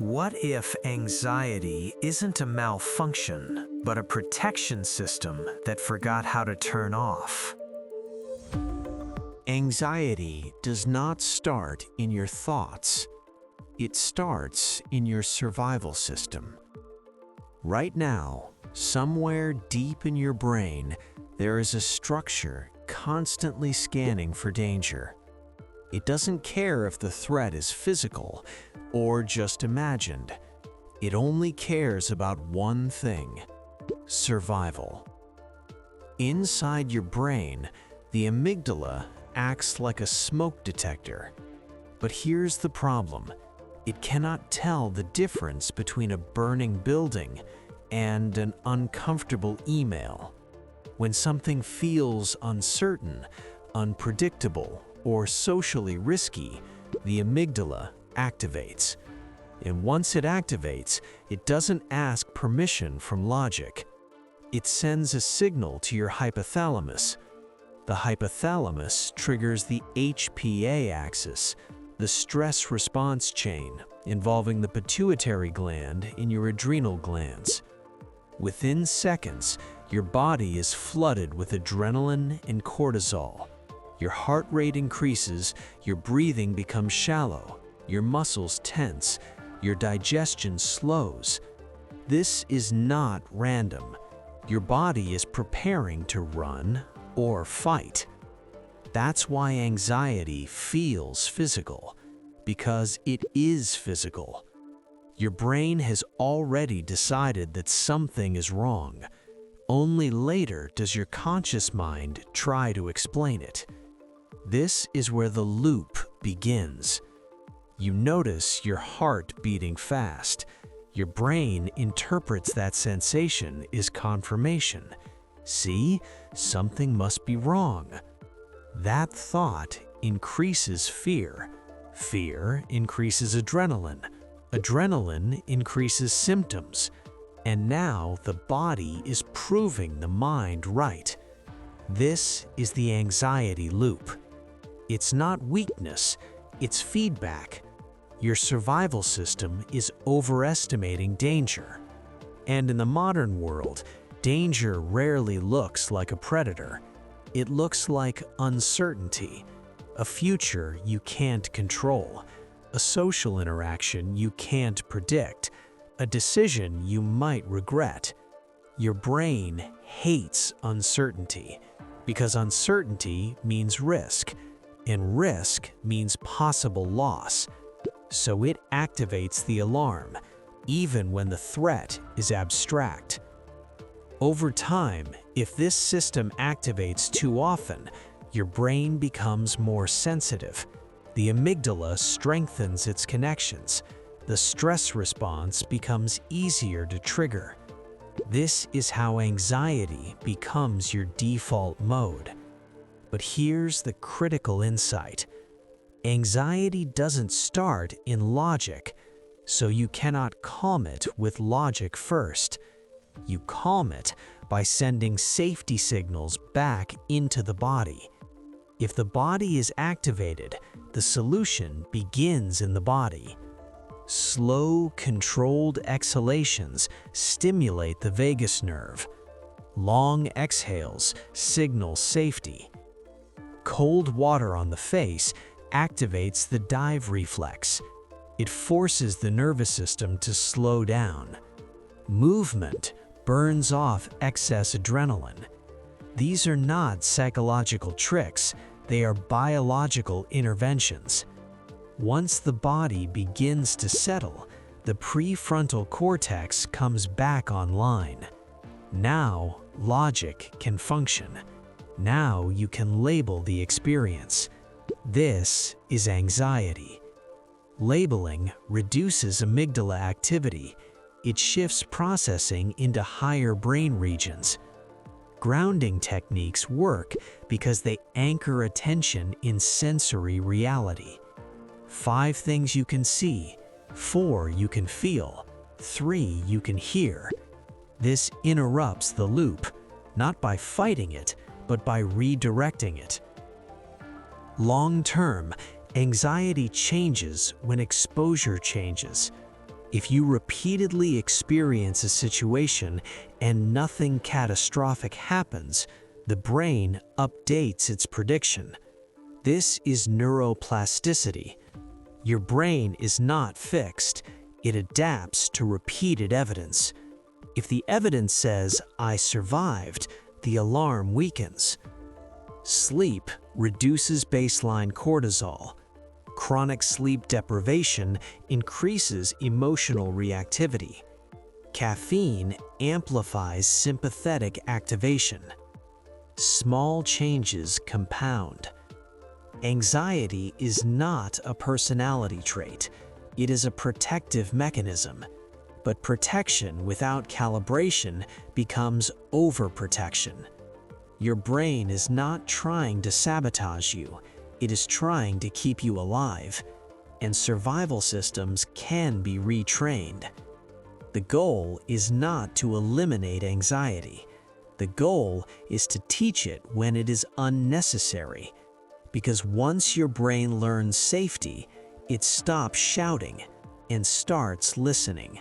What if anxiety isn't a malfunction, but a protection system that forgot how to turn off? Anxiety does not start in your thoughts. It starts in your survival system. Right now, somewhere deep in your brain, there is a structure constantly scanning for danger. It doesn't care if the threat is physical or just imagined. It only cares about one thing: survival. Inside your brain, the amygdala acts like a smoke detector. But here's the problem. It cannot tell the difference between a burning building and an uncomfortable email. When something feels uncertain, unpredictable, or socially risky, the amygdala activates. And once it activates, it doesn't ask permission from logic. It sends a signal to your hypothalamus. The hypothalamus triggers the HPA axis, the stress response chain involving the pituitary gland in your adrenal glands. Within seconds, your body is flooded with adrenaline and cortisol. Your heart rate increases, your breathing becomes shallow, your muscles tense, your digestion slows. This is not random. Your body is preparing to run or fight. That's why anxiety feels physical, because it is physical. Your brain has already decided that something is wrong. Only later does your conscious mind try to explain it. This is where the loop begins. You notice your heart beating fast. Your brain interprets that sensation as confirmation. See, something must be wrong. That thought increases fear. Fear increases adrenaline. Adrenaline increases symptoms. And now the body is proving the mind right. This is the anxiety loop. It's not weakness, it's feedback. Your survival system is overestimating danger. And in the modern world, danger rarely looks like a predator. It looks like uncertainty, a future you can't control, a social interaction you can't predict, a decision you might regret. Your brain hates uncertainty because uncertainty means risk, and risk means possible loss. So it activates the alarm, even when the threat is abstract. Over time, if this system activates too often, your brain becomes more sensitive. The amygdala strengthens its connections. The stress response becomes easier to trigger. This is how anxiety becomes your default mode. But here's the critical insight. Anxiety doesn't start in logic, so you cannot calm it with logic first. You calm it by sending safety signals back into the body. If the body is activated, the solution begins in the body. Slow, controlled exhalations stimulate the vagus nerve. Long exhales signal safety. Cold water on the face activates the dive reflex. It forces the nervous system to slow down. Movement burns off excess adrenaline. These are not psychological tricks, they are biological interventions. Once the body begins to settle, the prefrontal cortex comes back online. Now, logic can function. Now you can label the experience. This is anxiety. Labeling reduces amygdala activity. It shifts processing into higher brain regions. Grounding techniques work because they anchor attention in sensory reality. 5 things you can see, 4 you can feel, 3 you can hear. This interrupts the loop, not by fighting it, but by redirecting it. Long-term, anxiety changes when exposure changes. If you repeatedly experience a situation and nothing catastrophic happens, the brain updates its prediction. This is neuroplasticity. Your brain is not fixed. It adapts to repeated evidence. If the evidence says, "I survived," the alarm weakens. Sleep reduces baseline cortisol. Chronic sleep deprivation increases emotional reactivity. Caffeine amplifies sympathetic activation. Small changes compound. Anxiety is not a personality trait. It is a protective mechanism. But protection without calibration becomes overprotection. Your brain is not trying to sabotage you. It is trying to keep you alive. And survival systems can be retrained. The goal is not to eliminate anxiety. The goal is to teach it when it is unnecessary. Because once your brain learns safety, it stops shouting and starts listening.